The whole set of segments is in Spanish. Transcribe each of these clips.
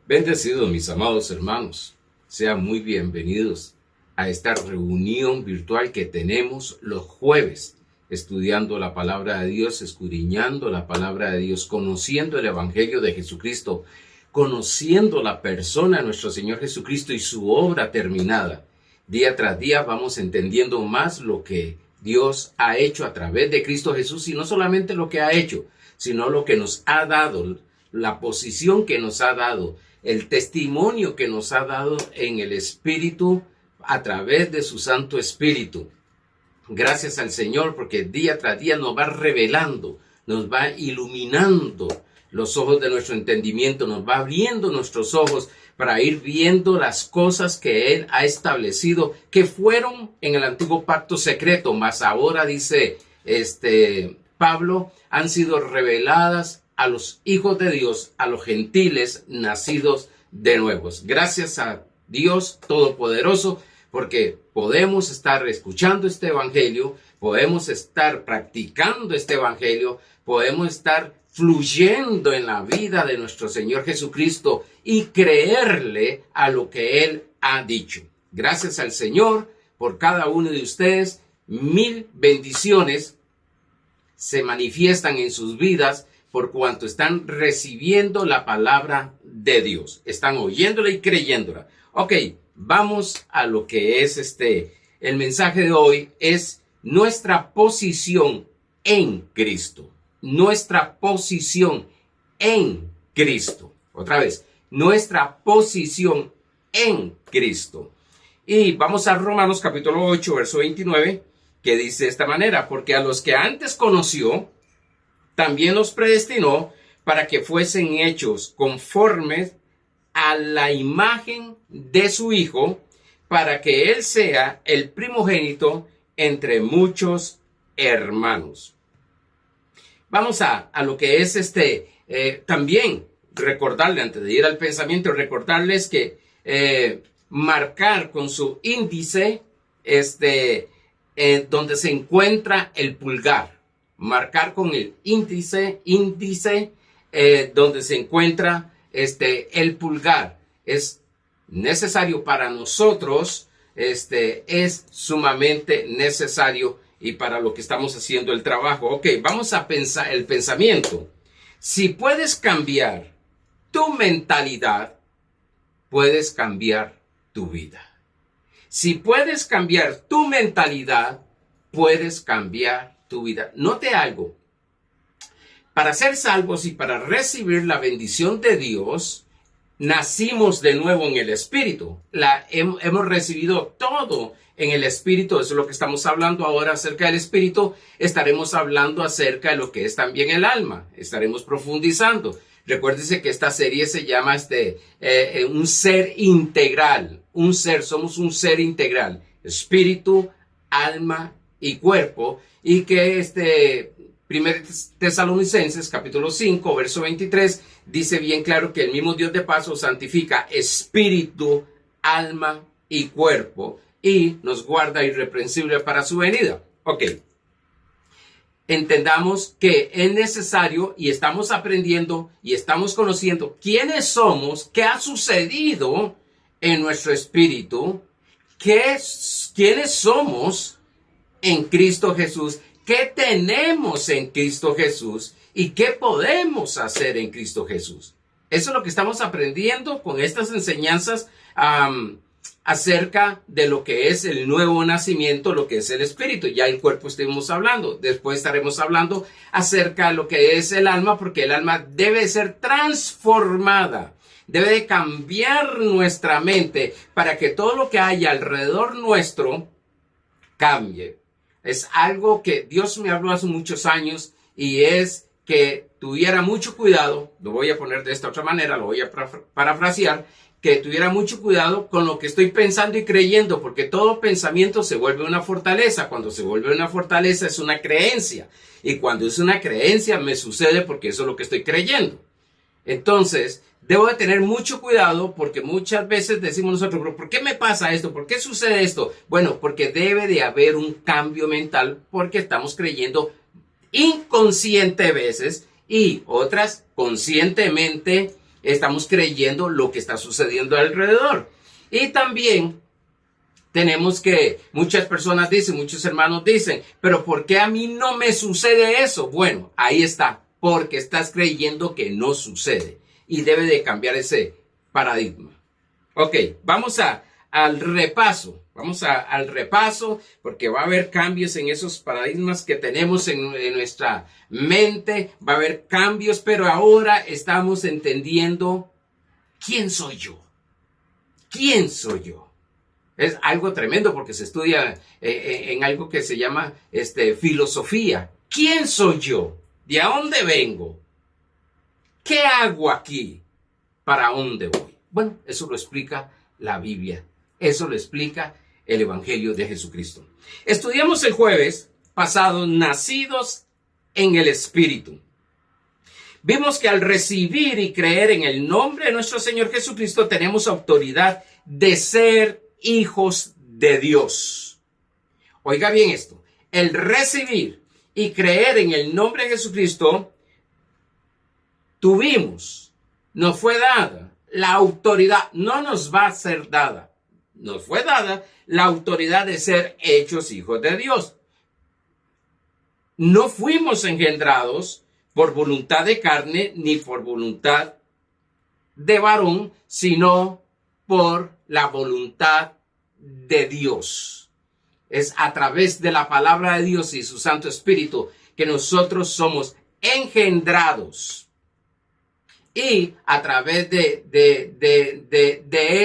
Bendecidos mis amados hermanos, sean muy bienvenidos a esta reunión virtual que tenemos los jueves, estudiando la palabra de Dios, escudriñando la palabra de Dios, conociendo el Evangelio de Jesucristo, conociendo la persona de nuestro Señor Jesucristo y su obra terminada. Día tras día vamos entendiendo más lo que Dios ha hecho a través de Cristo Jesús, y no solamente lo que ha hecho, sino lo que nos ha dado, la posición que nos ha dado, el testimonio que nos ha dado en el Espíritu a través de su Santo Espíritu. Gracias al Señor, porque día tras día nos va revelando, nos va iluminando los ojos de nuestro entendimiento, nos va abriendo nuestros ojos para ir viendo las cosas que Él ha establecido, que fueron en el antiguo pacto secreto, mas ahora dice Pablo, han sido reveladas a los hijos de Dios, a los gentiles nacidos de nuevos. Gracias a Dios Todopoderoso, porque podemos estar escuchando este evangelio, podemos estar practicando este evangelio, podemos estar fluyendo en la vida de nuestro Señor Jesucristo y creerle a lo que Él ha dicho. Gracias al Señor por cada uno de ustedes. Mil bendiciones se manifiestan en sus vidas por cuanto están recibiendo la palabra de Dios. Están oyéndola y creyéndola. Ok, vamos a lo que es el mensaje de hoy es nuestra posición en Cristo. Nuestra posición en Cristo. Otra vez, nuestra posición en Cristo. Y vamos a Romanos capítulo 8, verso 29, que dice de esta manera: porque a los que antes conoció, también los predestinó para que fuesen hechos conformes a la imagen de su Hijo, para que Él sea el primogénito entre muchos hermanos. Vamos a lo que es también recordarle, antes de ir al pensamiento, recordarles que marcar con su índice donde se encuentra el pulgar. Marcar con el índice donde se encuentra el pulgar. Es necesario para nosotros, es sumamente necesario y para lo que estamos haciendo el trabajo. Ok, vamos a pensar el pensamiento. Si puedes cambiar tu mentalidad, puedes cambiar tu vida. Si puedes cambiar tu mentalidad, puedes cambiar tu vida. Note algo. Para ser salvos y para recibir la bendición de Dios, nacimos de nuevo en el Espíritu. Hemos recibido todo en el Espíritu. Eso es lo que estamos hablando ahora acerca del Espíritu. Estaremos hablando acerca de lo que es también el alma. Estaremos profundizando. Recuérdese que esta serie se llama un ser integral. Somos un ser integral. Espíritu, alma y cuerpo. Y que 1 Tesalonicenses capítulo 5 verso 23 dice bien claro que el mismo Dios de paz os santifica espíritu, alma y cuerpo, y nos guarda irreprensible para su venida. Ok. Entendamos que es necesario y estamos aprendiendo y estamos conociendo quiénes somos, qué ha sucedido en nuestro espíritu, quiénes somos en Cristo Jesús, qué tenemos en Cristo Jesús y qué podemos hacer en Cristo Jesús. Eso es lo que estamos aprendiendo con estas enseñanzas acerca de lo que es el nuevo nacimiento, lo que es el espíritu. Ya el cuerpo estuvimos hablando. Después estaremos hablando acerca de lo que es el alma, porque el alma debe ser transformada. Debe de cambiar nuestra mente para que todo lo que haya alrededor nuestro cambie. Es algo que Dios me habló hace muchos años y es que tuviera mucho cuidado, lo voy a poner de esta otra manera, lo voy a parafrasear, que tuviera mucho cuidado con lo que estoy pensando y creyendo, porque todo pensamiento se vuelve una fortaleza. Cuando se vuelve una fortaleza es una creencia, y cuando es una creencia me sucede porque eso es lo que estoy creyendo. Entonces, debo de tener mucho cuidado porque muchas veces decimos nosotros, ¿pero por qué me pasa esto? ¿Por qué sucede esto? Bueno, porque debe de haber un cambio mental porque estamos creyendo inconsciente veces y otras conscientemente estamos creyendo lo que está sucediendo alrededor. Y también tenemos que, muchas personas dicen, muchos hermanos dicen, pero ¿por qué a mí no me sucede eso? Bueno, ahí está, porque estás creyendo que no sucede y debe de cambiar ese paradigma. Ok, vamos al repaso. Vamos al repaso porque va a haber cambios en esos paradigmas que tenemos en nuestra mente. Va a haber cambios, pero ahora estamos entendiendo quién soy yo. ¿Quién soy yo? Es algo tremendo porque se estudia en algo que se llama filosofía. ¿Quién soy yo? ¿De dónde vengo? ¿Qué hago aquí? ¿Para dónde voy? Bueno, eso lo explica la Biblia. Eso lo explica el Evangelio de Jesucristo. Estudiamos el jueves pasado, nacidos en el Espíritu. Vimos que al recibir y creer en el nombre de nuestro Señor Jesucristo, tenemos autoridad de ser hijos de Dios. Oiga bien esto. El recibir y creer en el nombre de Jesucristo, nos fue dada la autoridad, no nos va a ser dada. Nos fue dada la autoridad de ser hechos hijos de Dios. No fuimos engendrados por voluntad de carne ni por voluntad de varón, sino por la voluntad de Dios. Es a través de la palabra de Dios y su Santo Espíritu que nosotros somos engendrados. Y a través de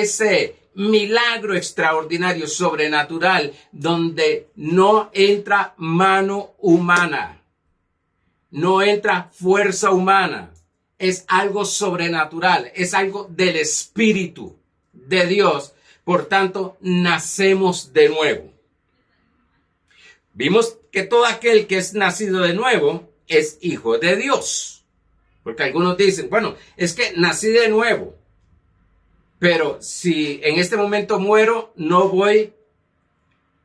ese milagro extraordinario, sobrenatural, donde no entra mano humana, no entra fuerza humana, es algo sobrenatural, es algo del Espíritu de Dios. Por tanto, nacemos de nuevo. Vimos que todo aquel que es nacido de nuevo es hijo de Dios. Porque algunos dicen, bueno, es que nací de nuevo. Pero si en este momento muero, no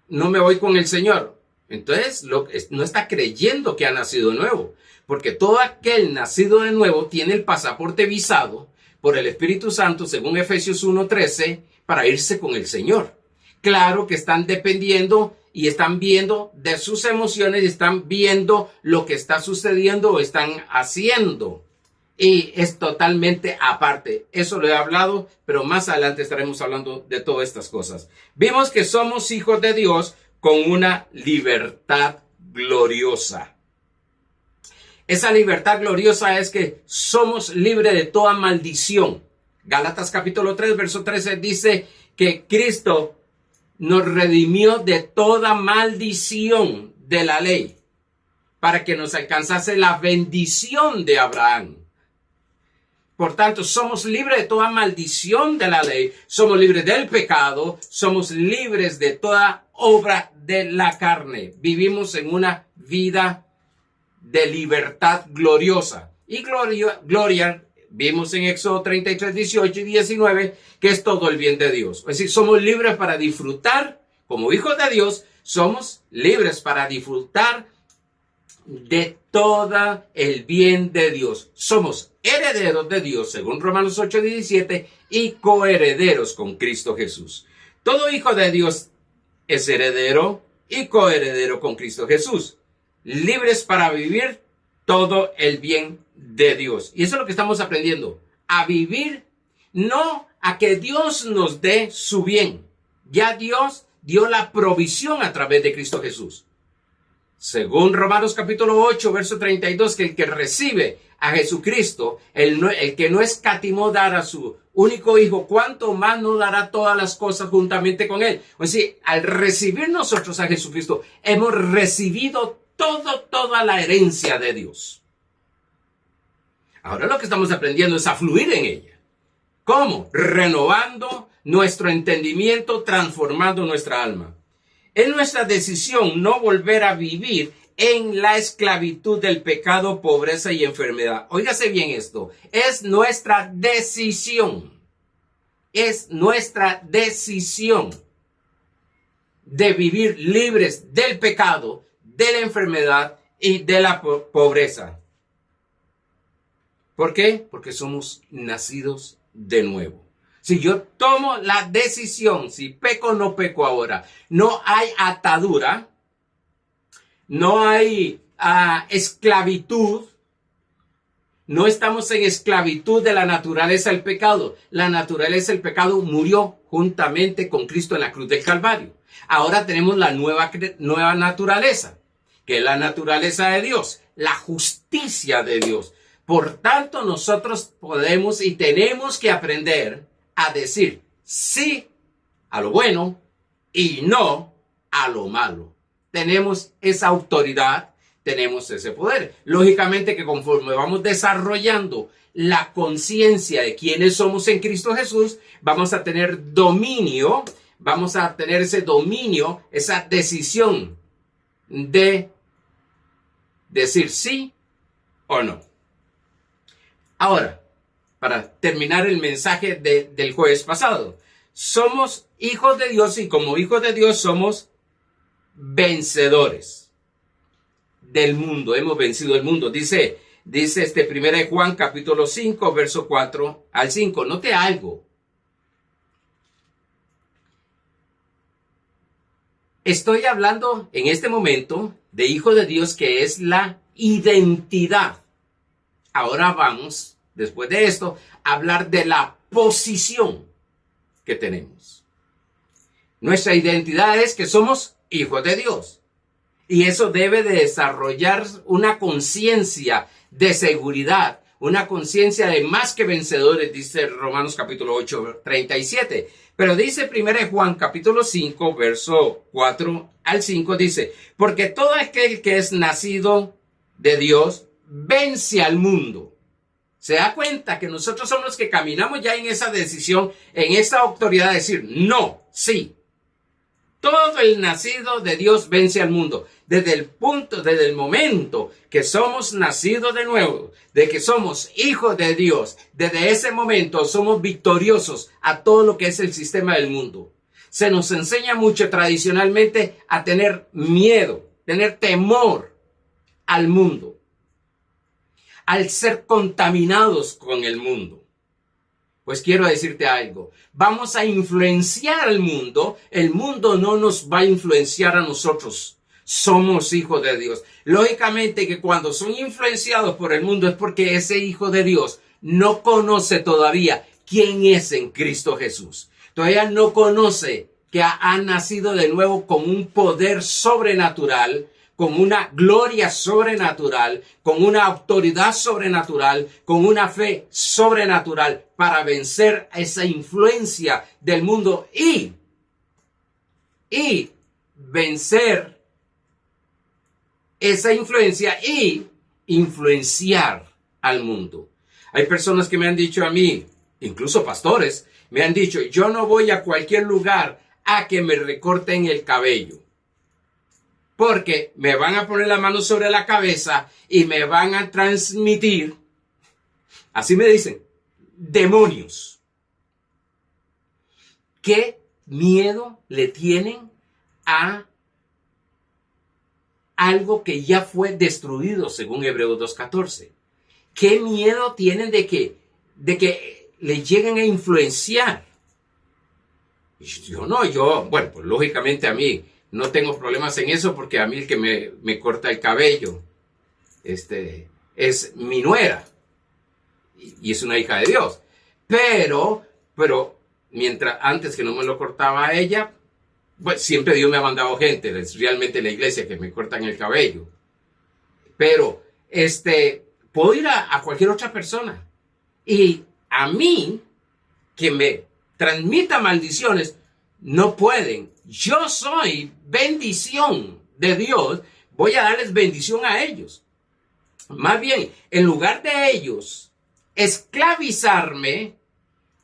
me voy con el Señor. Entonces no está creyendo que ha nacido de nuevo. Porque todo aquel nacido de nuevo tiene el pasaporte visado por el Espíritu Santo, según Efesios 1:13, para irse con el Señor. Claro que están dependiendo y están viendo de sus emociones y están viendo lo que está sucediendo o están haciendo. Y es totalmente aparte. Eso lo he hablado, pero más adelante estaremos hablando de todas estas cosas. Vimos que somos hijos de Dios con una libertad gloriosa. Esa libertad gloriosa es que somos libres de toda maldición. Gálatas capítulo 3, verso 13 dice que Cristo nos redimió de toda maldición de la ley para que nos alcanzase la bendición de Abraham. Por tanto, somos libres de toda maldición de la ley, somos libres del pecado, somos libres de toda obra de la carne. Vivimos en una vida de libertad gloriosa. Y gloria, vimos en Éxodo 33, 18 y 19, que es todo el bien de Dios. Es decir, somos libres para disfrutar, como hijos de Dios, somos libres para disfrutar de todo el bien de Dios. Somos herederos de Dios, según Romanos 8:17, y coherederos con Cristo Jesús. Todo hijo de Dios es heredero y coheredero con Cristo Jesús. Libres para vivir todo el bien de Dios. Y eso es lo que estamos aprendiendo. A vivir, no a que Dios nos dé su bien. Ya Dios dio la provisión a través de Cristo Jesús. Según Romanos capítulo 8, verso 32, que el que recibe a Jesucristo, el que no escatimó dar a su único hijo, ¿cuánto más no dará todas las cosas juntamente con él? O sea, al recibir nosotros a Jesucristo, hemos recibido toda la herencia de Dios. Ahora lo que estamos aprendiendo es a fluir en ella. ¿Cómo? Renovando nuestro entendimiento, transformando nuestra alma. Es nuestra decisión no volver a vivir en la esclavitud del pecado, pobreza y enfermedad. Óigase bien esto. Es nuestra decisión. Es nuestra decisión de vivir libres del pecado, de la enfermedad y de la pobreza. ¿Por qué? Porque somos nacidos de nuevo. Si yo tomo la decisión, si peco o no peco ahora, no hay atadura, no hay esclavitud, no estamos en esclavitud de la naturaleza del pecado. La naturaleza del pecado murió juntamente con Cristo en la cruz del Calvario. Ahora tenemos la nueva naturaleza, que es la naturaleza de Dios, la justicia de Dios. Por tanto, nosotros podemos y tenemos que aprender a decir sí a lo bueno y no a lo malo. Tenemos esa autoridad, tenemos ese poder. Lógicamente que conforme vamos desarrollando la conciencia de quiénes somos en Cristo Jesús, vamos a tener dominio, vamos a tener ese dominio, esa decisión de decir sí o no. Ahora, para terminar el mensaje del jueves pasado, somos hijos de Dios y como hijos de Dios somos vencedores del mundo. Hemos vencido el mundo. Dice 1 Juan capítulo 5, verso 4 al 5. Note algo. Estoy hablando en este momento de hijo de Dios, que es la identidad. Ahora vamos, después de esto, a hablar de la posición que tenemos. Nuestra identidad es que somos hijos de Dios. Y eso debe de desarrollar una conciencia de seguridad, una conciencia de más que vencedores, dice Romanos capítulo 8, 37. Pero dice 1 Juan capítulo 5, verso 4 al 5, dice, porque todo aquel que es nacido de Dios vence al mundo. Se da cuenta que nosotros somos los que caminamos ya en esa decisión, en esa autoridad de decir no, sí. Todo el nacido de Dios vence al mundo. Desde el momento que somos nacidos de nuevo, de que somos hijos de Dios, desde ese momento somos victoriosos a todo lo que es el sistema del mundo. Se nos enseña mucho tradicionalmente a tener miedo, tener temor al mundo, al ser contaminados con el mundo. Pues quiero decirte algo, vamos a influenciar al mundo, el mundo no nos va a influenciar a nosotros, somos hijos de Dios. Lógicamente que cuando son influenciados por el mundo es porque ese hijo de Dios no conoce todavía quién es en Cristo Jesús. Todavía no conoce que ha nacido de nuevo con un poder sobrenatural, con una gloria sobrenatural, con una autoridad sobrenatural, con una fe sobrenatural para vencer esa influencia del mundo y vencer esa influencia y influenciar al mundo. Hay personas que me han dicho a mí, incluso pastores, me han dicho, yo no voy a cualquier lugar a que me recorten el cabello, porque me van a poner la mano sobre la cabeza y me van a transmitir, así me dicen, demonios. ¿Qué miedo le tienen a algo que ya fue destruido según Hebreos 2:14? ¿Qué miedo tienen de que le lleguen a influenciar? Bueno, pues lógicamente a mí no tengo problemas en eso porque a mí el que me corta el cabello es mi nuera y es una hija de Dios. Pero mientras antes que no me lo cortaba a ella, pues siempre Dios me ha mandado gente, es realmente la iglesia que me cortan el cabello. Pero puedo ir a cualquier otra persona y a mí que me transmita maldiciones no pueden. Yo soy bendición de Dios, voy a darles bendición a ellos. Más bien, en lugar de ellos esclavizarme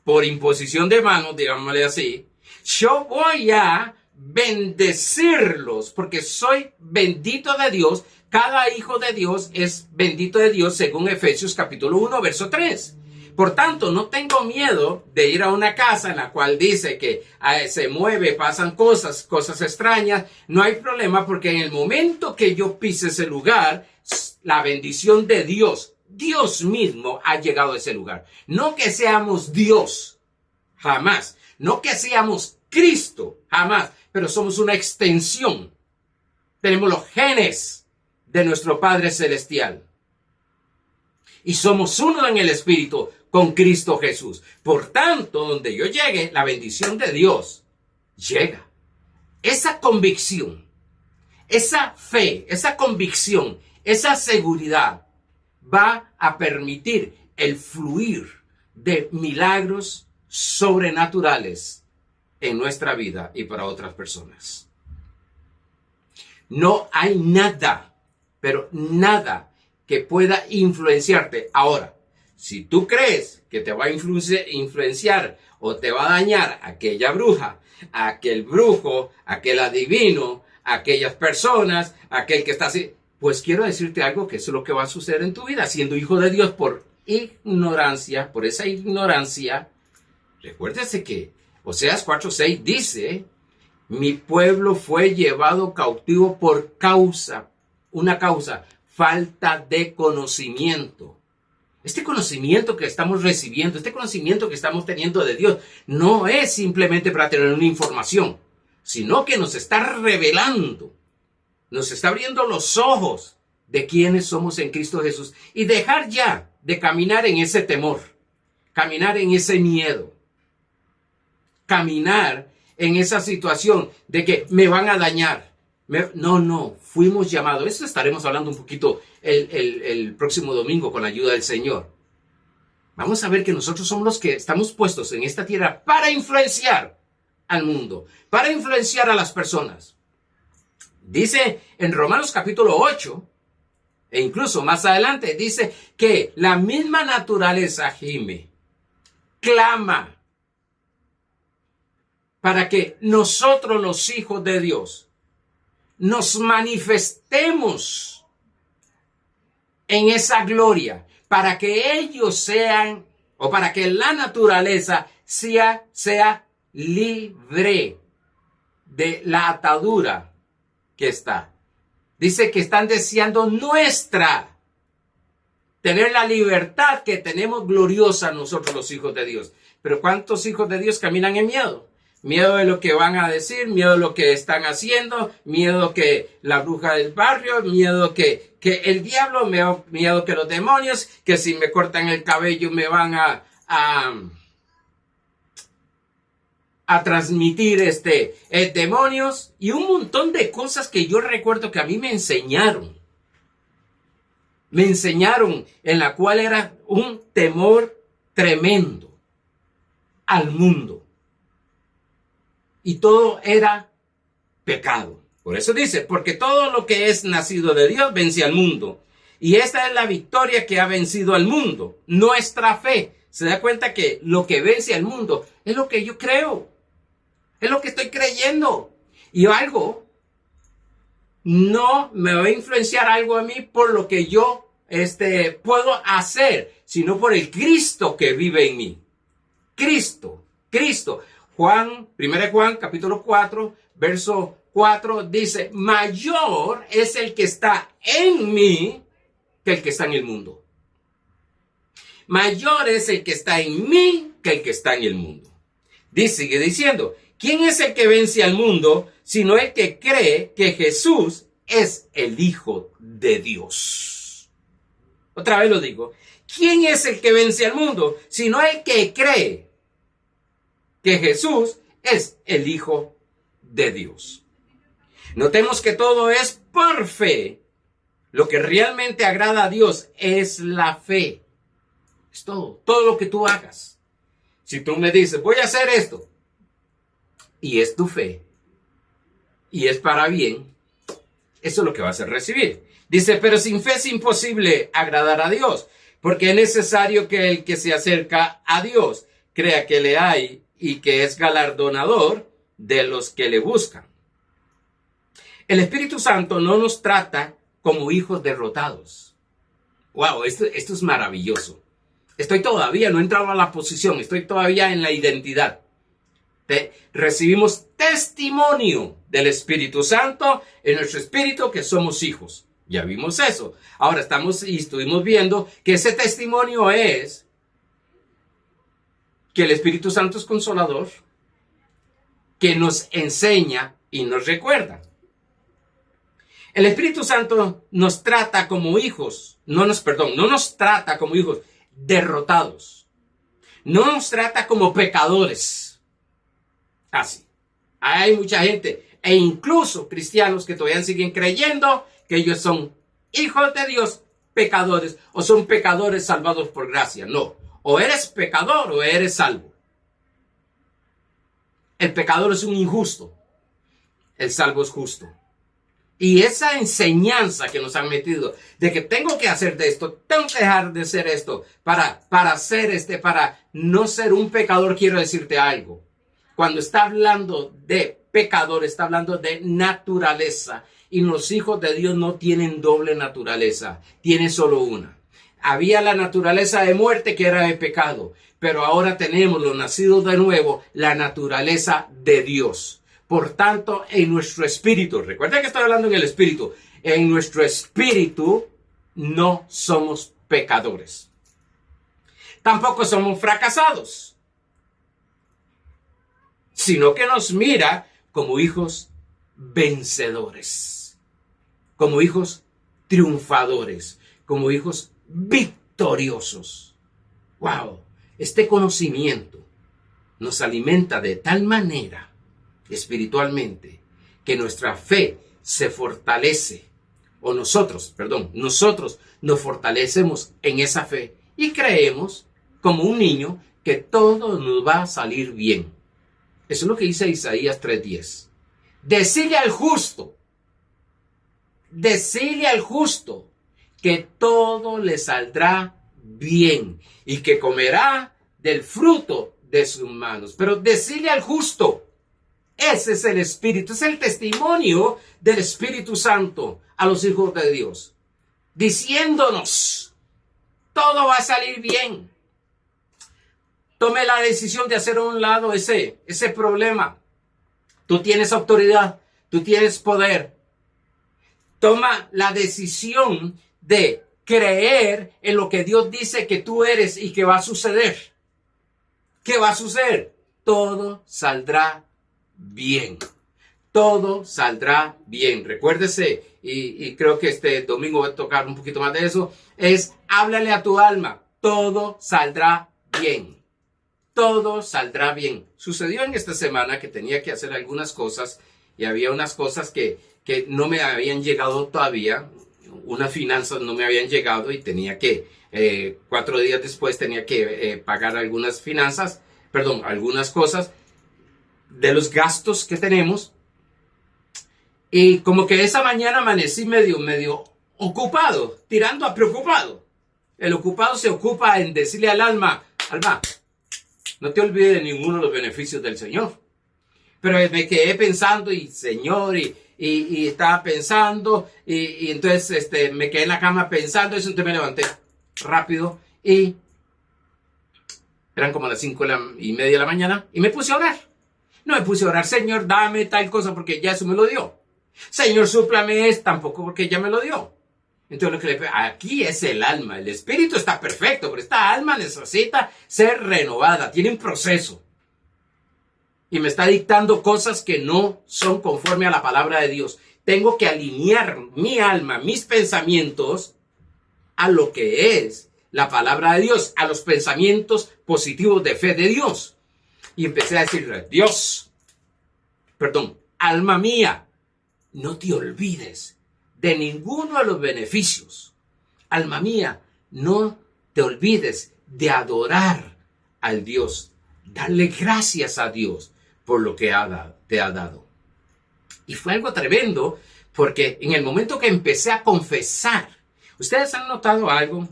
por imposición de manos, digámosle así, yo voy a bendecirlos porque soy bendito de Dios. Cada hijo de Dios es bendito de Dios según Efesios capítulo 1, verso 3. Por tanto, no tengo miedo de ir a una casa en la cual dice que se mueve, pasan cosas extrañas. No hay problema porque en el momento que yo pise ese lugar, la bendición de Dios Dios mismo ha llegado a ese lugar. No que seamos Dios, jamás. No que seamos Cristo, jamás. Pero somos una extensión. Tenemos los genes de nuestro Padre Celestial. Y somos uno en el Espíritu con Cristo Jesús. Por tanto, donde yo llegue, la bendición de Dios llega. Esa convicción, esa fe, esa convicción, esa seguridad va a permitir el fluir de milagros sobrenaturales en nuestra vida y para otras personas. No hay nada, pero nada que pueda influenciarte. Ahora, si tú crees que te va a influenciar o te va a dañar aquella bruja, aquel brujo, aquel adivino, aquellas personas, aquel que está así, pues quiero decirte algo, que eso es lo que va a suceder en tu vida, siendo hijo de Dios por ignorancia, por esa ignorancia. Recuérdese que Oseas 4:6 dice: mi pueblo fue llevado cautivo por una causa, falta de conocimiento. Este conocimiento que estamos recibiendo, este conocimiento que estamos teniendo de Dios, no es simplemente para tener una información, sino que nos está revelando, nos está abriendo los ojos de quiénes somos en Cristo Jesús y dejar ya de caminar en ese temor, caminar en ese miedo, caminar en esa situación de que me van a dañar. No, fuimos llamados. Esto estaremos hablando un poquito el próximo domingo con la ayuda del Señor. Vamos a ver que nosotros somos los que estamos puestos en esta tierra para influenciar al mundo, para influenciar a las personas. Dice en Romanos capítulo 8, e incluso más adelante, dice que la misma naturaleza gime, clama, para que nosotros los hijos de Dios nos manifestemos en esa gloria, para que ellos sean, o para que la naturaleza sea libre de la atadura que está. Dice que están deseando tener la libertad que tenemos gloriosa nosotros los hijos de Dios. Pero ¿cuántos hijos de Dios caminan en miedo? Miedo de lo que van a decir, miedo de lo que están haciendo, miedo que la bruja del barrio, miedo que el diablo, miedo que los demonios, que si me cortan el cabello me van a transmitir demonios, y un montón de cosas que yo recuerdo que a mí me enseñaron en la cual era un temor tremendo al mundo. Y todo era pecado. Por eso dice, porque todo lo que es nacido de Dios vence al mundo. Y esta es la victoria que ha vencido al mundo. Nuestra fe. Se da cuenta que lo que vence al mundo es lo que yo creo. Es lo que estoy creyendo. Y algo no me va a influenciar algo a mí por lo que yo puedo hacer, sino por el Cristo que vive en mí. Cristo. 1 Juan capítulo 4, verso 4 dice: mayor es el que está en mí que el que está en el mundo. Mayor es el que está en mí que el que está en el mundo. Sigue diciendo: ¿quién es el que vence al mundo sino el que cree que Jesús es el Hijo de Dios? Otra vez lo digo. ¿Quién es el que vence al mundo sino el que cree que Jesús es el Hijo de Dios? Notemos que todo es por fe. Lo que realmente agrada a Dios es la fe. Es todo lo que tú hagas. Si tú me dices, voy a hacer esto, y es tu fe, y es para bien, eso es lo que vas a recibir. Dice, pero sin fe es imposible agradar a Dios, porque es necesario que el que se acerca a Dios crea que le hay y que es galardonador de los que le buscan. El Espíritu Santo no nos trata como hijos derrotados. Wow, esto es maravilloso. No he entrado a la posición, estoy todavía en la identidad. Recibimos testimonio del Espíritu Santo en nuestro espíritu que somos hijos. Ya vimos eso. Ahora estuvimos viendo que ese testimonio es que el Espíritu Santo es consolador, que nos enseña y nos recuerda. El Espíritu Santo nos trata como hijos, no nos trata como hijos derrotados. No nos trata como pecadores. Así. Hay mucha gente, e incluso cristianos, que todavía siguen creyendo que ellos son hijos de Dios, pecadores, o son pecadores salvados por gracia. No. O eres pecador o eres salvo. El pecador es un injusto. El salvo es justo. Y esa enseñanza que nos han metido de que tengo que hacer de esto, tengo que dejar de hacer esto para no ser un pecador, quiero decirte algo. Cuando está hablando de pecador, está hablando de naturaleza. Y los hijos de Dios no tienen doble naturaleza, tienen solo una. Había la naturaleza de muerte que era de pecado, pero ahora tenemos los nacidos de nuevo, la naturaleza de Dios. Por tanto, en nuestro espíritu, recuerda que estoy hablando en el espíritu, en nuestro espíritu no somos pecadores. Tampoco somos fracasados, sino que nos mira como hijos vencedores, como hijos triunfadores, como hijos victoriosos. ¡Wow! Este conocimiento nos alimenta de tal manera espiritualmente que nuestra fe se fortalece, o nosotros nos fortalecemos en esa fe y creemos como un niño que todo nos va a salir bien. Eso es lo que dice Isaías 3:10. Decile al justo que todo le saldrá bien y que comerá del fruto de sus manos. Pero decile al justo, ese es el Espíritu, es el testimonio del Espíritu Santo a los hijos de Dios, diciéndonos, todo va a salir bien. Tome la decisión de hacer a un lado ese problema. Tú tienes autoridad, tú tienes poder. Toma la decisión de creer en lo que Dios dice que tú eres y que va a suceder. ¿Qué va a suceder? Todo saldrá bien. Todo saldrá bien. Recuérdese, y creo que este domingo voy a tocar un poquito más de eso, es háblale a tu alma. Todo saldrá bien. Todo saldrá bien. Sucedió en esta semana que tenía que hacer algunas cosas y había unas cosas que no me habían llegado todavía. Unas finanzas no me habían llegado y tenía que, 4 días después tenía que pagar algunas cosas de los gastos que tenemos. Y como que esa mañana amanecí medio ocupado, tirando a preocupado. El ocupado se ocupa en decirle al alma, no te olvides de ninguno de los beneficios del Señor. Pero me quedé pensando y estaba pensando y entonces me quedé en la cama pensando eso, entonces me levanté rápido y eran como las 5:30 de la mañana y me puse a orar. No me puse a orar, Señor, dame tal cosa porque ya eso me lo dio. Señor, súplame esto, tampoco porque ya me lo dio. Entonces aquí es el alma, el espíritu está perfecto, pero esta alma necesita ser renovada, tiene un proceso. Y me está dictando cosas que no son conforme a la palabra de Dios. Tengo que alinear mi alma, mis pensamientos a lo que es la palabra de Dios, a los pensamientos positivos de fe de Dios. Y empecé a decirle, alma mía, no te olvides de ninguno de los beneficios. Alma mía, no te olvides de adorar al Dios. Darle gracias a Dios por lo que te ha dado. Y fue algo tremendo porque en el momento que empecé a confesar, ¿ustedes han notado algo?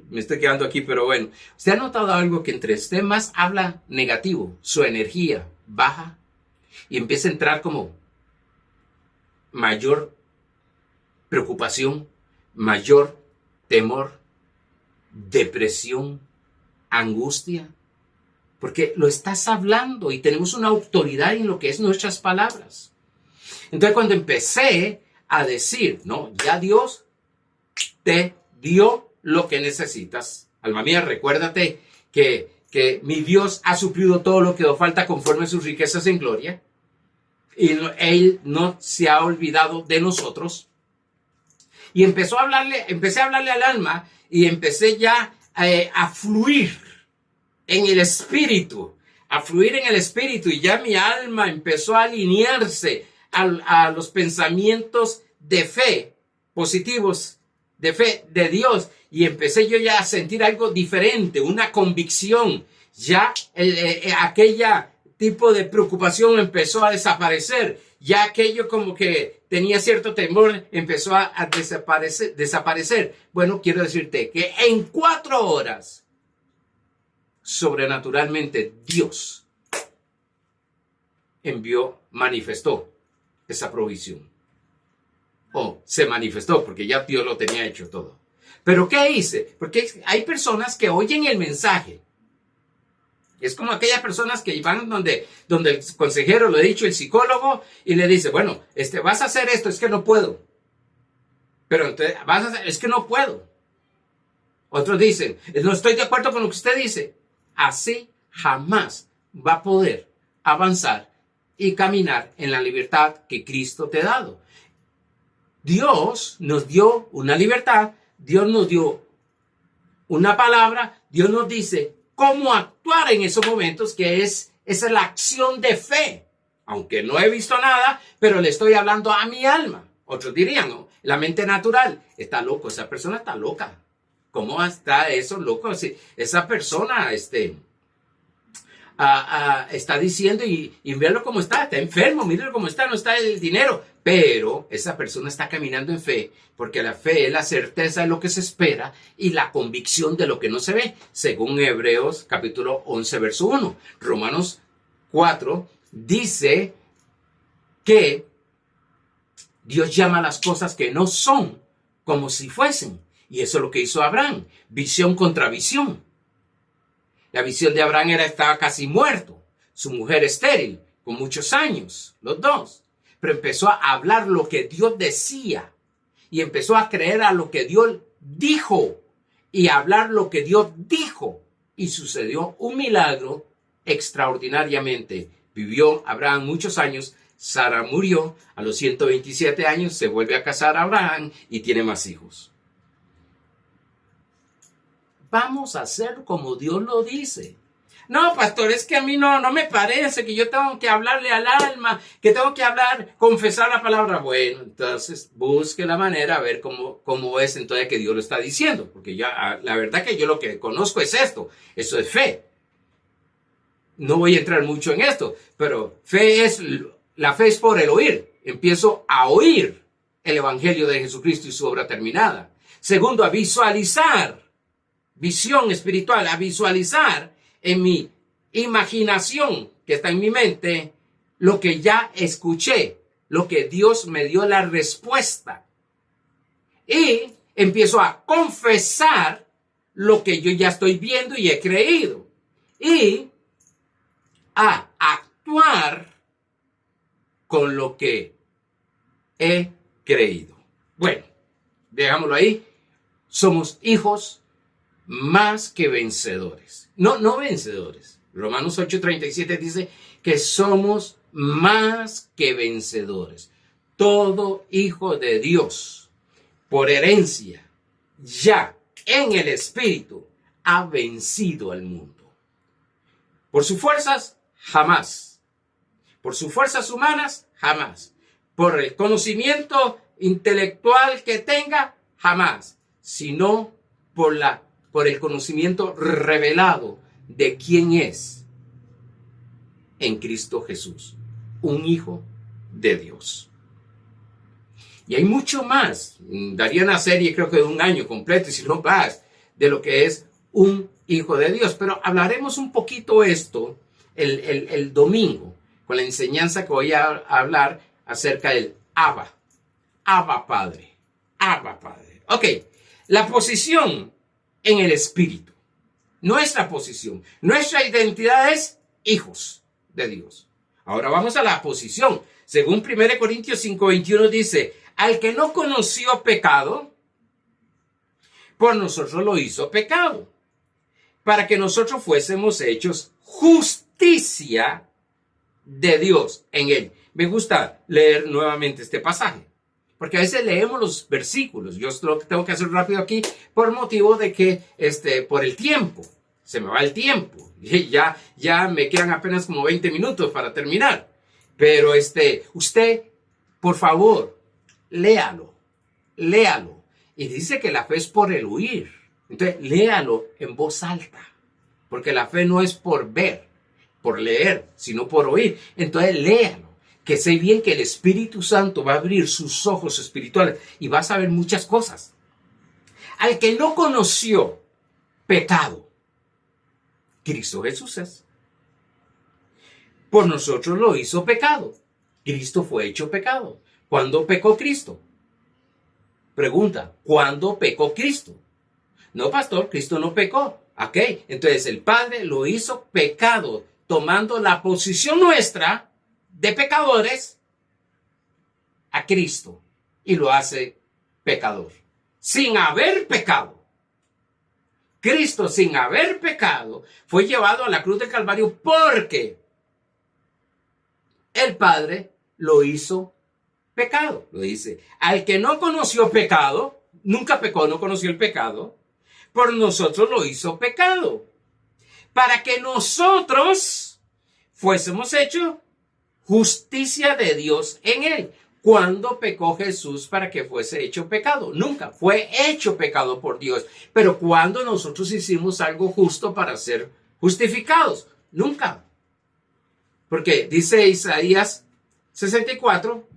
Me estoy quedando aquí, pero bueno. ¿Usted ha notado algo que entre usted más habla negativo, su energía baja y empieza a entrar como mayor preocupación, mayor temor, depresión, angustia? Porque lo estás hablando y tenemos una autoridad en lo que es nuestras palabras. Entonces cuando empecé a decir, no, ya Dios te dio lo que necesitas. Alma mía, recuérdate que mi Dios ha suplido todo lo que nos falta conforme a sus riquezas en gloria. Y Él no se ha olvidado de nosotros. Y empecé a hablarle al alma y empecé ya a fluir en el espíritu. Y ya mi alma empezó a alinearse a los pensamientos de fe, positivos, de fe de Dios. Y empecé yo ya a sentir algo diferente, una convicción. Ya aquella tipo de preocupación empezó a desaparecer. Ya aquello como que tenía cierto temor empezó a desaparecer. Bueno, quiero decirte que en 4 horas, sobrenaturalmente, Dios manifestó esa provisión. O se manifestó, porque ya Dios lo tenía hecho todo. ¿Pero qué hice? Porque hay personas que oyen el mensaje. Es como aquellas personas que van donde el consejero, lo he dicho, el psicólogo, y le dice, bueno, vas a hacer esto, es que no puedo. Pero entonces, es que no puedo. Otros dicen, no estoy de acuerdo con lo que usted dice. Así jamás va a poder avanzar y caminar en la libertad que Cristo te ha dado. Dios nos dio una libertad, Dios nos dio una palabra, Dios nos dice cómo actuar en esos momentos, que esa es la acción de fe. Aunque no he visto nada, pero le estoy hablando a mi alma. Otros dirían, ¿no? La mente natural está loco, esa persona está loca. ¿Cómo está eso loco? Si esa persona está diciendo y véalo cómo está enfermo, míralo cómo está, no está el dinero. Pero esa persona está caminando en fe, porque la fe es la certeza de lo que se espera y la convicción de lo que no se ve, según Hebreos capítulo 11, verso 1. Romanos 4 dice que Dios llama a las cosas que no son como si fuesen. Y eso es lo que hizo Abraham, visión contra visión. La visión de Abraham estaba casi muerto, su mujer estéril, con muchos años, los dos. Pero empezó a hablar lo que Dios decía y empezó a creer a lo que Dios dijo y a hablar lo que Dios dijo. Y sucedió un milagro extraordinariamente. Vivió Abraham muchos años, Sara murió, a los 127 años se vuelve a casar Abraham y tiene más hijos. Vamos a hacer como Dios lo dice. No, pastor, es que a mí no me parece que yo tengo que hablarle al alma, que tengo que confesar la palabra. Bueno, entonces busque la manera a ver cómo es entonces que Dios lo está diciendo. Porque ya la verdad que yo lo que conozco es esto. Eso es fe. No voy a entrar mucho en esto, pero la fe es por el oír. Empiezo a oír el evangelio de Jesucristo y su obra terminada. Segundo, a visualizar. Visión espiritual, a visualizar en mi imaginación que está en mi mente lo que ya escuché, lo que Dios me dio la respuesta. Y empiezo a confesar lo que yo ya estoy viendo y he creído. Y a actuar con lo que he creído. Bueno, dejámoslo ahí. Somos hijos más que vencedores. No vencedores. Romanos 8:37 dice que somos más que vencedores. Todo hijo de Dios, por herencia, ya en el Espíritu, ha vencido al mundo. Por sus fuerzas, jamás. Por sus fuerzas humanas, jamás. Por el conocimiento intelectual que tenga, jamás. Sino por el conocimiento revelado de quién es en Cristo Jesús, un hijo de Dios. Y hay mucho más. Daría una serie creo que de 1 año completo, y si no más, de lo que es un hijo de Dios. Pero hablaremos un poquito esto el domingo, con la enseñanza que voy a hablar acerca del Abba Padre. Abba Padre. Ok, la posición en el Espíritu. Nuestra posición, nuestra identidad es hijos de Dios. Ahora vamos a la posición. Según 1 Corintios 5:21 dice, al que no conoció pecado, por nosotros lo hizo pecado, para que nosotros fuésemos hechos justicia de Dios en él. Me gusta leer nuevamente este pasaje, porque a veces leemos los versículos. Yo lo tengo que hacer rápido aquí por motivo de que, por el tiempo, se me va el tiempo. Y ya me quedan apenas como 20 minutos para terminar. Pero usted, por favor, léalo. Y dice que la fe es por el oír. Entonces, léalo en voz alta, porque la fe no es por ver, por leer, sino por oír. Entonces, léalo, que sé bien que el Espíritu Santo va a abrir sus ojos espirituales y vas a ver muchas cosas. Al que no conoció pecado, Cristo Jesús es. Por nosotros lo hizo pecado. Cristo fue hecho pecado. ¿Cuándo pecó Cristo? Pregunta, ¿cuándo pecó Cristo? No, pastor, Cristo no pecó. Ok, entonces el Padre lo hizo pecado, tomando la posición nuestra de pecadores a Cristo, y lo hace pecador, sin haber pecado. Cristo, sin haber pecado, fue llevado a la cruz del Calvario porque el Padre lo hizo pecado. Lo dice, al que no conoció pecado, nunca pecó, no conoció el pecado, por nosotros lo hizo pecado, para que nosotros fuésemos hechos justicia de Dios en él. ¿Cuándo pecó Jesús para que fuese hecho pecado? Nunca. Fue hecho pecado por Dios. Pero ¿cuándo nosotros hicimos algo justo para ser justificados? Nunca. Porque dice Isaías 64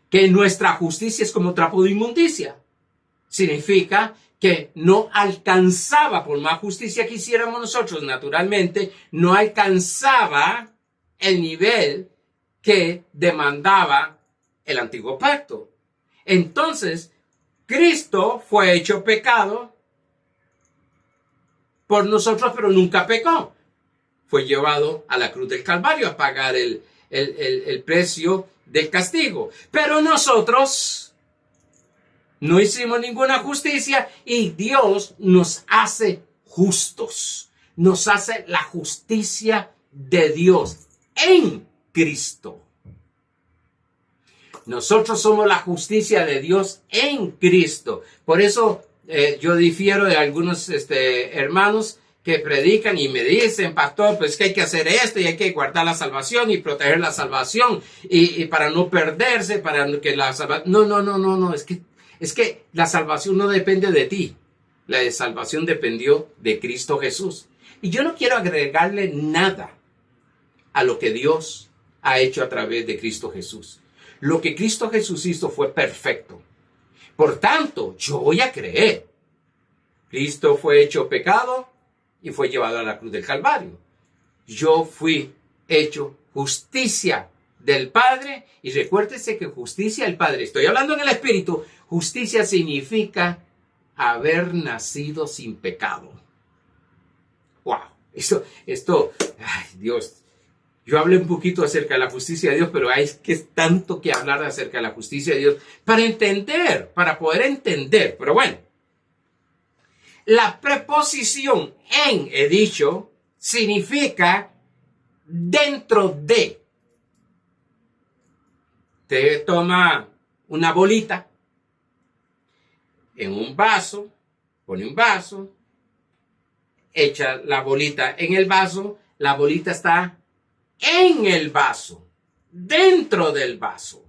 que nuestra justicia es como trapo de inmundicia. Significa que no alcanzaba, por más justicia que hiciéramos nosotros, naturalmente, no alcanzaba el nivel que demandaba el antiguo pacto. Entonces, Cristo fue hecho pecado por nosotros, pero nunca pecó. Fue llevado a la cruz del Calvario a pagar el precio del castigo. Pero nosotros no hicimos ninguna justicia y Dios nos hace justos. Nos hace la justicia de Dios en Cristo. Nosotros somos la justicia de Dios en Cristo. Por eso yo difiero de algunos hermanos que predican y me dicen, pastor, pues que hay que hacer esto y hay que guardar la salvación y proteger la salvación y para no perderse, para que la salvación... No, es que la salvación no depende de ti. La salvación dependió de Cristo Jesús. Y yo no quiero agregarle nada a lo que Dios ha hecho a través de Cristo Jesús. Lo que Cristo Jesús hizo fue perfecto. Por tanto, yo voy a creer. Cristo fue hecho pecado y fue llevado a la cruz del Calvario. Yo fui hecho justicia del Padre. Y recuérdese que justicia del Padre, estoy hablando en el Espíritu, justicia significa haber nacido sin pecado. ¡Wow! Esto, ay Dios. Yo hablé un poquito acerca de la justicia de Dios, pero hay que tanto que hablar acerca de la justicia de Dios para poder entender. Pero bueno, la preposición en, he dicho, significa dentro de. Te toma una bolita en un vaso, pone un vaso, echa la bolita en el vaso, la bolita está en el vaso, dentro del vaso.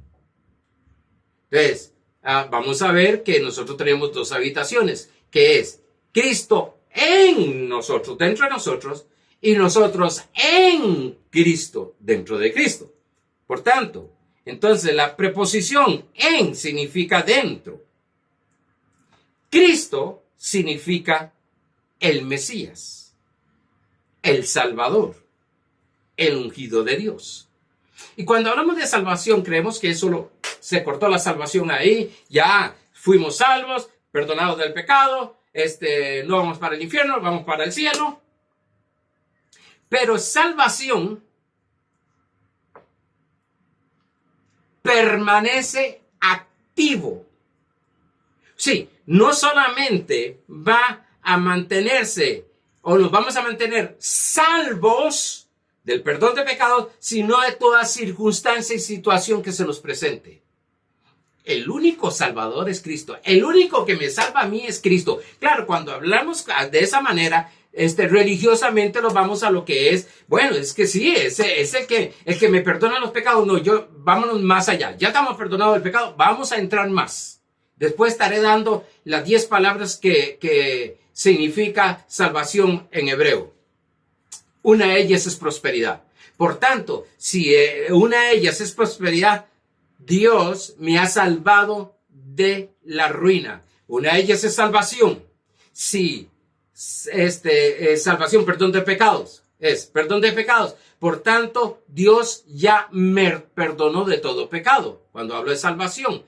Entonces, vamos a ver que nosotros tenemos dos habitaciones, que es Cristo en nosotros, dentro de nosotros, y nosotros en Cristo, dentro de Cristo. Por tanto, entonces la preposición en significa dentro. Cristo significa el Mesías, el Salvador, el ungido de Dios. Y cuando hablamos de salvación, creemos que solo se cortó la salvación ahí, ya fuimos salvos, perdonados del pecado, no vamos para el infierno, vamos para el cielo. Pero salvación permanece activo. O Sí, no solamente va a mantenerse o nos vamos a mantener salvos del perdón de pecados, sino de toda circunstancia y situación que se nos presente. El único salvador es Cristo. El único que me salva a mí es Cristo. Claro, cuando hablamos de esa manera, religiosamente nos vamos a lo que es, bueno, es que sí, es el que me perdona los pecados. No, vámonos más allá. Ya estamos perdonados del pecado, vamos a entrar más. Después estaré dando las 10 palabras que significa salvación en hebreo. Una de ellas es prosperidad. Por tanto, si una de ellas es prosperidad, Dios me ha salvado de la ruina. Una de ellas es salvación. Si salvación, perdón de pecados, es perdón de pecados. Por tanto, Dios ya me perdonó de todo pecado. Cuando hablo de salvación,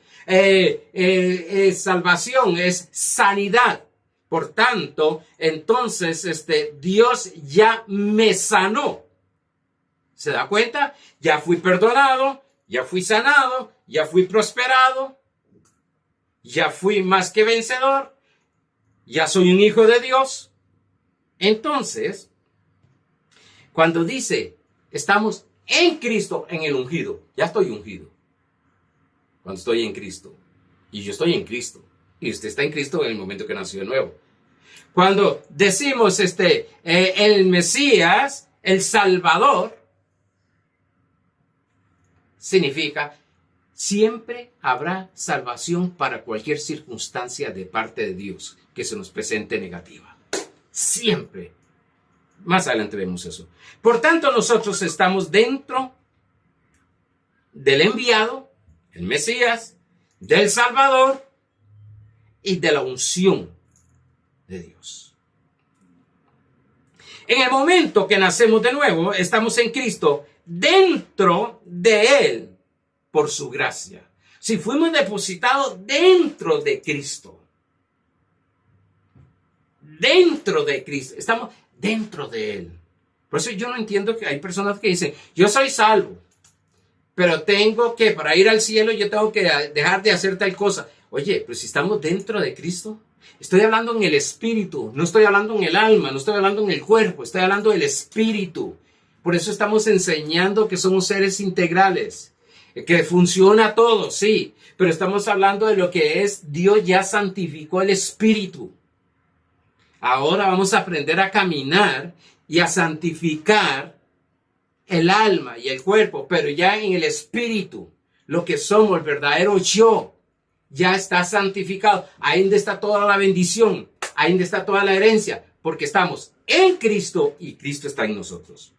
salvación es sanidad. Por tanto, entonces, Dios ya me sanó. ¿Se da cuenta? Ya fui perdonado, ya fui sanado, ya fui prosperado, ya fui más que vencedor, ya soy un hijo de Dios. Entonces, cuando dice, estamos en Cristo, en el ungido, ya estoy ungido. Cuando estoy en Cristo, y yo estoy en Cristo, y usted está en Cristo en el momento que nació de nuevo. Cuando decimos el Mesías, el Salvador, significa siempre habrá salvación para cualquier circunstancia de parte de Dios que se nos presente negativa. Siempre. Más adelante vemos eso. Por tanto, nosotros estamos dentro del enviado, el Mesías, del Salvador y de la unción de Dios. En el momento que nacemos de nuevo, estamos en Cristo, dentro de Él, por su gracia. Si fuimos depositados dentro de Cristo, estamos dentro de Él. Por eso yo no entiendo que hay personas que dicen, yo soy salvo, pero para ir al cielo, yo tengo que dejar de hacer tal cosa. Oye, pero si estamos dentro de Cristo, estoy hablando en el espíritu, no estoy hablando en el alma, no estoy hablando en el cuerpo, estoy hablando del espíritu. Por eso estamos enseñando que somos seres integrales, que funciona todo, sí, pero estamos hablando de lo que es Dios ya santificó el espíritu. Ahora vamos a aprender a caminar y a santificar el alma y el cuerpo, pero ya en el espíritu, lo que somos, el verdadero yo, ya está santificado. Ahí donde está toda la bendición, ahí donde está toda la herencia, porque estamos en Cristo y Cristo está en nosotros.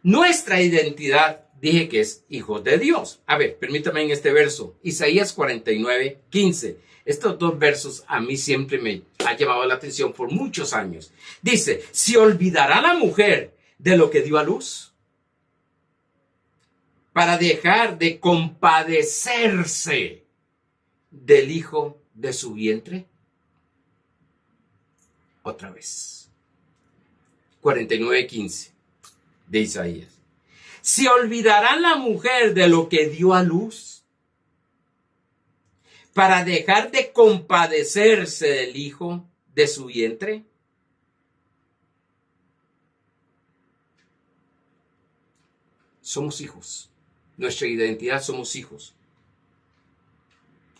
Nuestra identidad, dije que es hijos de Dios. A ver, permítame en este verso, Isaías 49:15. Estos dos versos a mí siempre me ha llamado la atención por muchos años. Dice, ¿se olvidará la mujer de lo que dio a luz para dejar de compadecerse del hijo de su vientre? Otra vez. 49:15 de Isaías. ¿Se olvidará la mujer de lo que dio a luz para dejar de compadecerse del hijo de su vientre? Somos hijos. Nuestra identidad, somos hijos.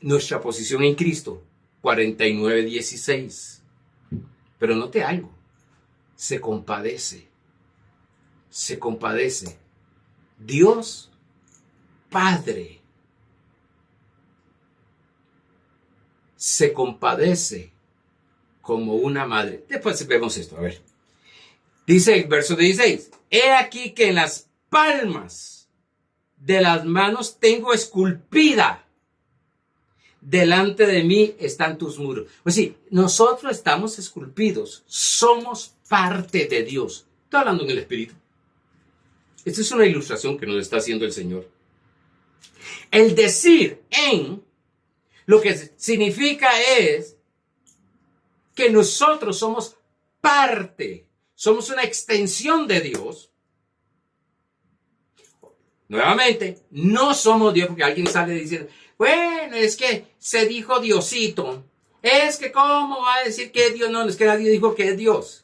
Nuestra posición en Cristo, 49:16. Pero note algo. Se compadece. Se compadece. Dios Padre se compadece como una madre. Después vemos esto, a ver. Dice el verso 16. He aquí que en las palmas de las manos tengo esculpida. Delante de mí están tus muros. Pues sí, nosotros estamos esculpidos. Somos parte de Dios. Estoy hablando en el Espíritu. Esta es una ilustración que nos está haciendo el Señor. El decir en, lo que significa es que nosotros somos parte, somos una extensión de Dios. Nuevamente, no somos Dios, porque alguien sale diciendo, Bueno, es que se dijo Diosito. Es que ¿cómo va a decir que es Dios? No, es que nadie dijo que es Dios.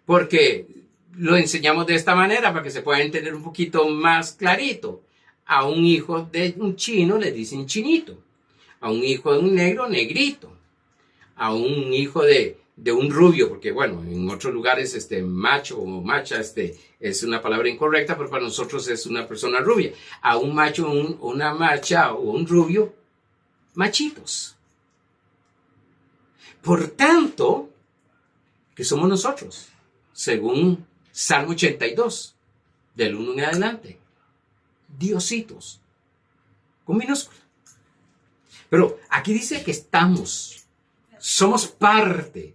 Porque lo enseñamos de esta manera para que se pueda entender un poquito más clarito. A un hijo de un chino le dicen chinito. A un hijo de un negro, negrito. A un hijo de un rubio, porque bueno, en otros lugares macho o macha es una palabra incorrecta, pero para nosotros es una persona rubia. A un macho, una macha o un rubio, machitos. Por tanto, ¿qué somos nosotros? Según Salmo 82, del 1 en adelante. Diositos, con minúscula. Pero aquí dice que somos parte.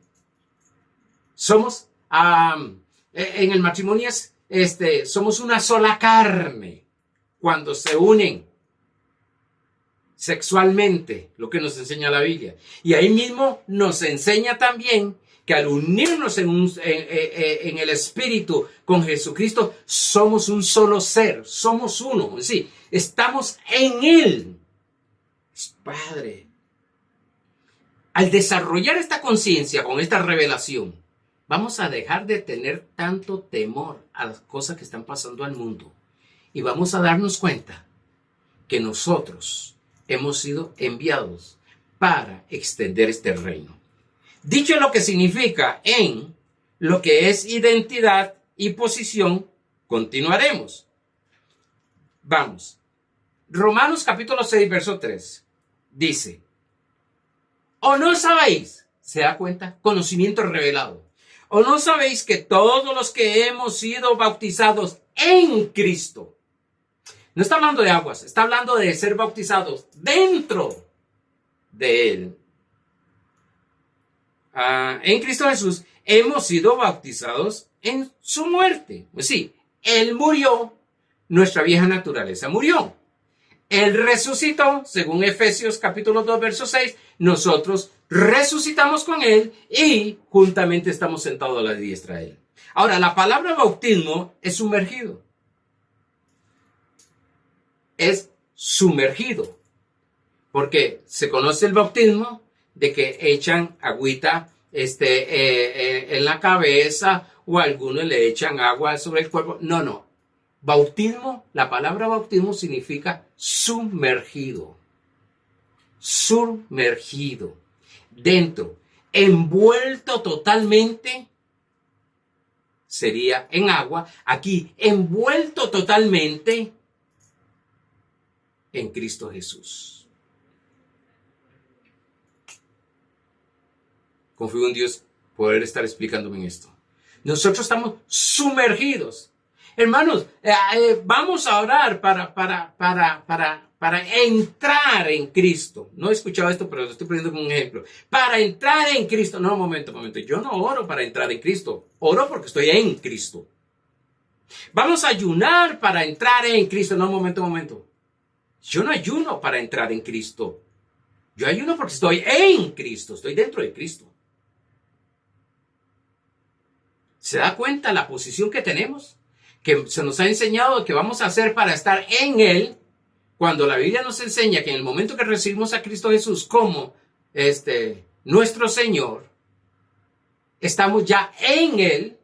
Somos, en el matrimonio somos una sola carne cuando se unen sexualmente, lo que nos enseña la Biblia. Y ahí mismo nos enseña también que al unirnos en el Espíritu con Jesucristo, somos un solo ser, somos uno. Sí, estamos en Él. Padre. Al desarrollar esta conciencia con esta revelación, vamos a dejar de tener tanto temor a las cosas que están pasando al mundo. Y vamos a darnos cuenta que nosotros hemos sido enviados para extender este reino. Dicho lo que significa en lo que es identidad y posición, continuaremos. Vamos. Romanos capítulo 6, verso 3. Dice, ¿o no sabéis? ¿Se da cuenta? Conocimiento revelado. ¿O no sabéis que todos los que hemos sido bautizados en Cristo? No está hablando de aguas, está hablando de ser bautizados dentro de Él. En Cristo Jesús hemos sido bautizados en su muerte. Pues sí, Él murió, nuestra vieja naturaleza murió. Él resucitó, según Efesios capítulo 2, verso 6, nosotros resucitamos con Él y juntamente estamos sentados a la diestra de Él. Ahora, la palabra bautismo es sumergido. Es sumergido. Porque se conoce el bautismo de que echan agüita en la cabeza o algunos le echan agua sobre el cuerpo. No. Bautismo, la palabra bautismo significa sumergido. Sumergido. Dentro. Envuelto totalmente sería en agua. Aquí, envuelto totalmente en Cristo Jesús. Confío en Dios poder estar explicándome en esto. Nosotros estamos sumergidos. Hermanos, vamos a orar para entrar en Cristo. No he escuchado esto, pero lo estoy poniendo como un ejemplo. Para entrar en Cristo. No, momento. Yo no oro para entrar en Cristo. Oro porque estoy en Cristo. Vamos a ayunar para entrar en Cristo. No, momento. Yo no ayuno para entrar en Cristo. Yo ayuno porque estoy en Cristo. Estoy dentro de Cristo. ¿Se da cuenta la posición que tenemos? Que se nos ha enseñado que vamos a hacer para estar en Él, cuando la Biblia nos enseña que en el momento que recibimos a Cristo Jesús como nuestro Señor, estamos ya en Él.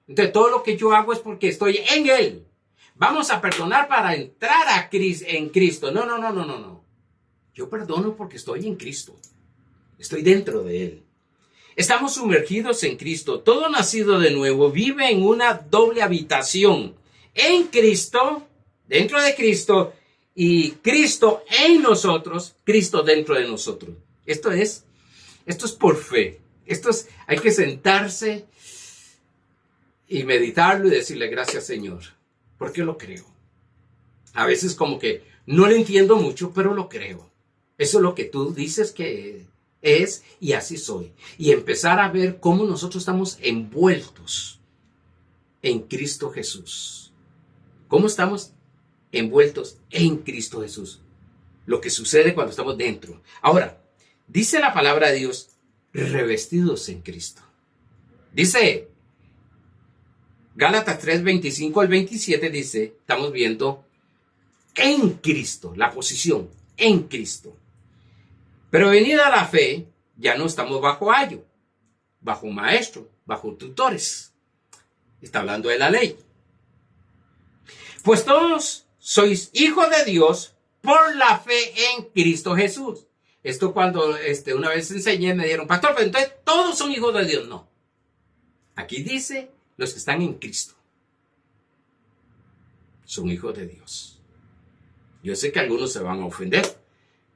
Entonces todo lo que yo hago es porque estoy en Él. Vamos a perdonar para entrar en Cristo. No. Yo perdono porque estoy en Cristo. Estoy dentro de Él. Estamos sumergidos en Cristo. Todo nacido de nuevo vive en una doble habitación. En Cristo, dentro de Cristo, y Cristo en nosotros, Cristo dentro de nosotros. Esto es por fe. Hay que sentarse y meditarlo y decirle gracias, Señor, porque lo creo. A veces como que no lo entiendo mucho, pero lo creo. Eso es lo que tú dices que es y así soy. Y empezar a ver cómo nosotros estamos envueltos en Cristo Jesús. ¿Cómo estamos envueltos en Cristo Jesús? Lo que sucede cuando estamos dentro. Ahora, dice la palabra de Dios, revestidos en Cristo. Dice Gálatas 3, 25 al 27, dice, estamos viendo en Cristo, la posición en Cristo. Pero venida la fe, ya no estamos bajo ayo, bajo un maestro, bajo tutores. Está hablando de la ley. Pues todos sois hijos de Dios por la fe en Cristo Jesús. Esto cuando una vez enseñé me dijeron, pastor, pero entonces todos son hijos de Dios. No. Aquí dice los que están en Cristo. Son hijos de Dios. Yo sé que algunos se van a ofender,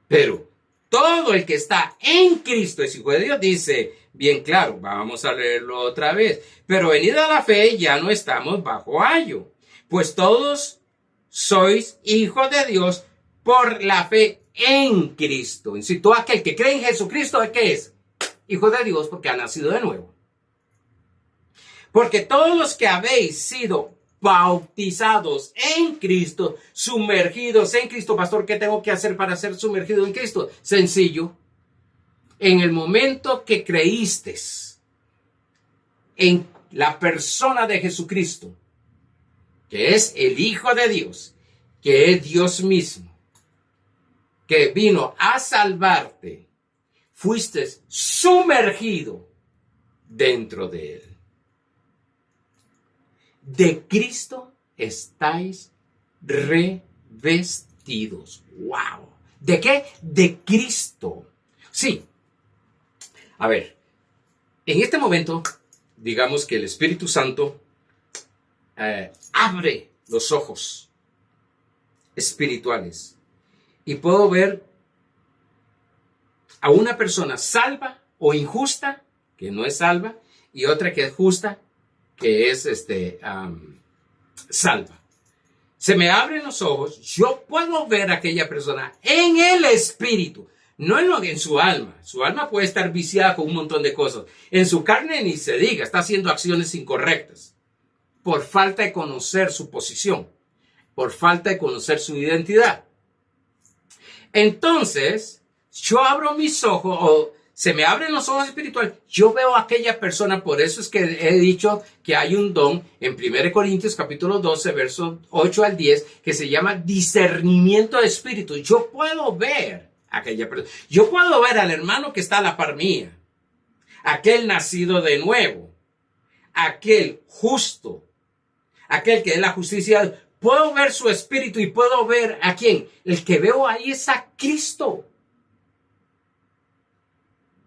pero todo el que está en Cristo es hijo de Dios, dice bien claro. Vamos a leerlo otra vez. Pero venida la fe, ya no estamos bajo ayo. Pues todos sois hijos de Dios por la fe en Cristo. En sí, todo aquel que cree en Jesucristo, ¿qué es? Hijo de Dios porque ha nacido de nuevo. Porque todos los que habéis sido bautizados en Cristo, sumergidos en Cristo. Pastor, ¿qué tengo que hacer para ser sumergido en Cristo? Sencillo. En el momento que creíste en la persona de Jesucristo, que es el Hijo de Dios, que es Dios mismo, que vino a salvarte, fuiste sumergido dentro de él. De Cristo estáis revestidos. ¡Wow! ¿De qué? De Cristo. Sí. A ver, en este momento, digamos que el Espíritu Santo abre los ojos espirituales y puedo ver a una persona salva o injusta, que no es salva, y otra que es justa, que es salva. Se me abren los ojos, yo puedo ver a aquella persona en el espíritu, no en su alma. Su alma puede estar viciada con un montón de cosas. En su carne ni se diga, está haciendo acciones incorrectas por falta de conocer su posición, por falta de conocer su identidad. Entonces, yo abro mis ojos, o se me abren los ojos espirituales, yo veo a aquella persona. Por eso es que he dicho que hay un don en 1 Corintios capítulo 12, versos 8 al 10, que se llama discernimiento de espíritu. Yo puedo ver a aquella persona. Yo puedo ver al hermano que está a la par mía, aquel nacido de nuevo, aquel justo, aquel que es la justicia. Puedo ver su espíritu y puedo ver a quién. El que veo ahí es a Cristo.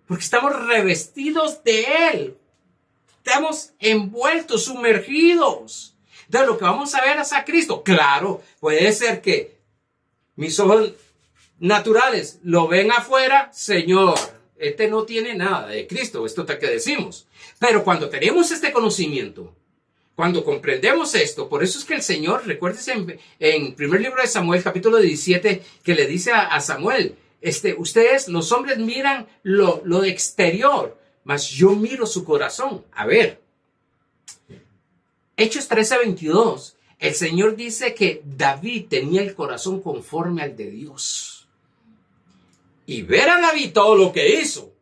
Porque estamos revestidos de Él. Estamos envueltos, sumergidos. Entonces lo que vamos a ver es a Cristo. Claro, puede ser que mis ojos naturales lo ven afuera. Señor, este no tiene nada de Cristo. Esto es que decimos. Pero cuando tenemos este conocimiento, cuando comprendemos esto, por eso es que el Señor, recuérdese en primer libro de Samuel, capítulo 17, que le dice a Samuel, ustedes, los hombres, miran lo exterior, mas yo miro su corazón. A ver, Hechos 13:22, el Señor dice que David tenía el corazón conforme al de Dios. Y ver a David todo lo que hizo,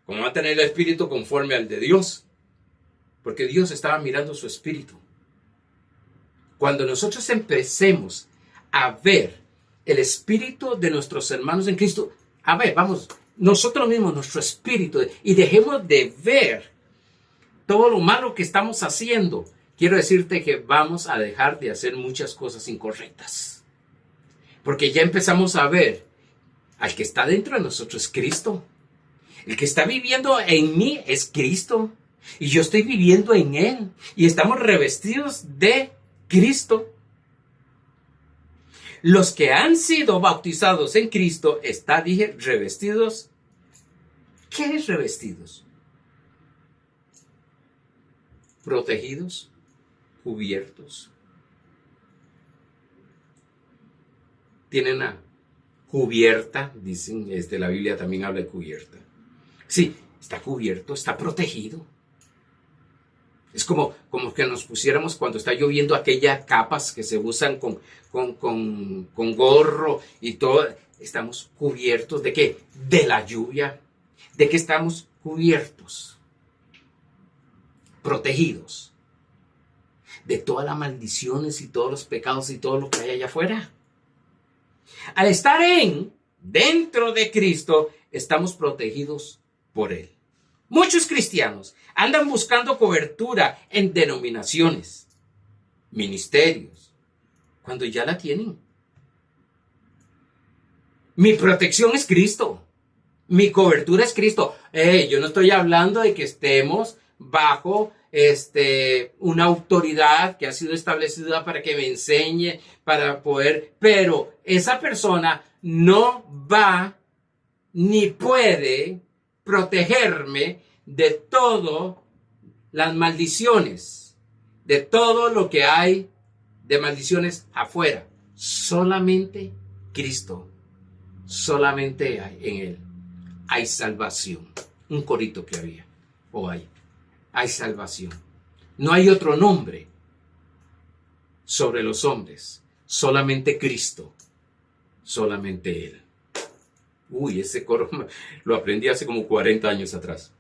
¿cómo va a tener el espíritu conforme al de Dios? Porque Dios estaba mirando su espíritu. Cuando nosotros empecemos a ver el espíritu de nuestros hermanos en Cristo, a ver, vamos, nosotros mismos, nuestro espíritu, y dejemos de ver todo lo malo que estamos haciendo, quiero decirte que vamos a dejar de hacer muchas cosas incorrectas. Porque ya empezamos a ver al que está dentro de nosotros es Cristo. El que está viviendo en mí es Cristo. Y yo estoy viviendo en Él. Y estamos revestidos de Cristo. Los que han sido bautizados en Cristo, dije, revestidos. ¿Qué es revestidos? Protegidos, cubiertos. Tienen una cubierta, dicen, la Biblia también habla de cubierta. Sí, está cubierto, está protegido. Es como que nos pusiéramos cuando está lloviendo aquellas capas que se usan con gorro y todo. Estamos cubiertos ¿de qué? De la lluvia. ¿De qué estamos cubiertos? Protegidos. de todas las maldiciones y todos los pecados y todo lo que hay allá afuera. Al estar dentro de Cristo, estamos protegidos por Él. Muchos cristianos andan buscando cobertura en denominaciones, ministerios, cuando ya la tienen. Mi protección es Cristo. Mi cobertura es Cristo. Yo no estoy hablando de que estemos bajo una autoridad que ha sido establecida para que me enseñe, para poder, pero esa persona no va ni puede protegerme de todas las maldiciones, de todo lo que hay de maldiciones afuera. Solamente Cristo, solamente en Él hay salvación. Un corito que había, o hay salvación. No hay otro nombre sobre los hombres, solamente Cristo, solamente Él. Uy, ese coro lo aprendí hace como 40 años atrás.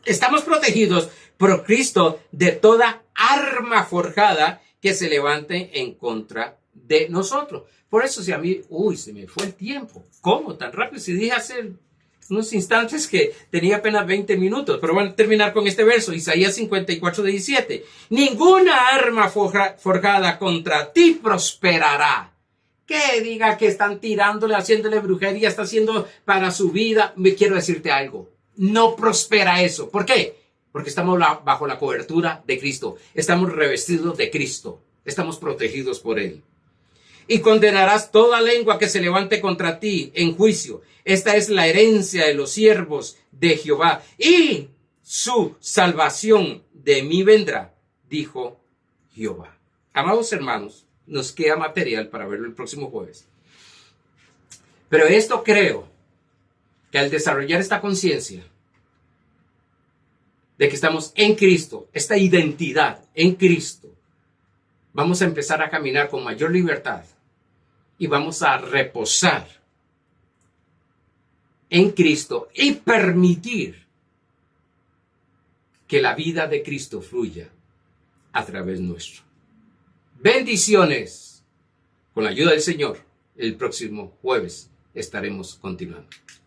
Estamos protegidos por Cristo de toda arma forjada que se levante en contra de nosotros. Por eso si a mí, se me fue el tiempo. ¿Cómo? Tan rápido. Si dije hace unos instantes que tenía apenas 20 minutos. Pero van a terminar con este verso. Isaías 54:17. Ninguna arma forjada contra ti prosperará. Que diga que están tirándole, haciéndole brujería, está haciendo para su vida. Me quiero decirte algo. No prospera eso. ¿Por qué? Porque estamos bajo la cobertura de Cristo. Estamos revestidos de Cristo. Estamos protegidos por Él. Y condenarás toda lengua que se levante contra ti en juicio. Esta es la herencia de los siervos de Jehová. Y su salvación de mí vendrá, dijo Jehová. Amados hermanos, nos queda material para verlo el próximo jueves. Pero esto creo que al desarrollar esta conciencia de que estamos en Cristo, esta identidad en Cristo, vamos a empezar a caminar con mayor libertad y vamos a reposar en Cristo y permitir que la vida de Cristo fluya a través nuestro. Bendiciones. Con la ayuda del Señor, el próximo jueves estaremos continuando.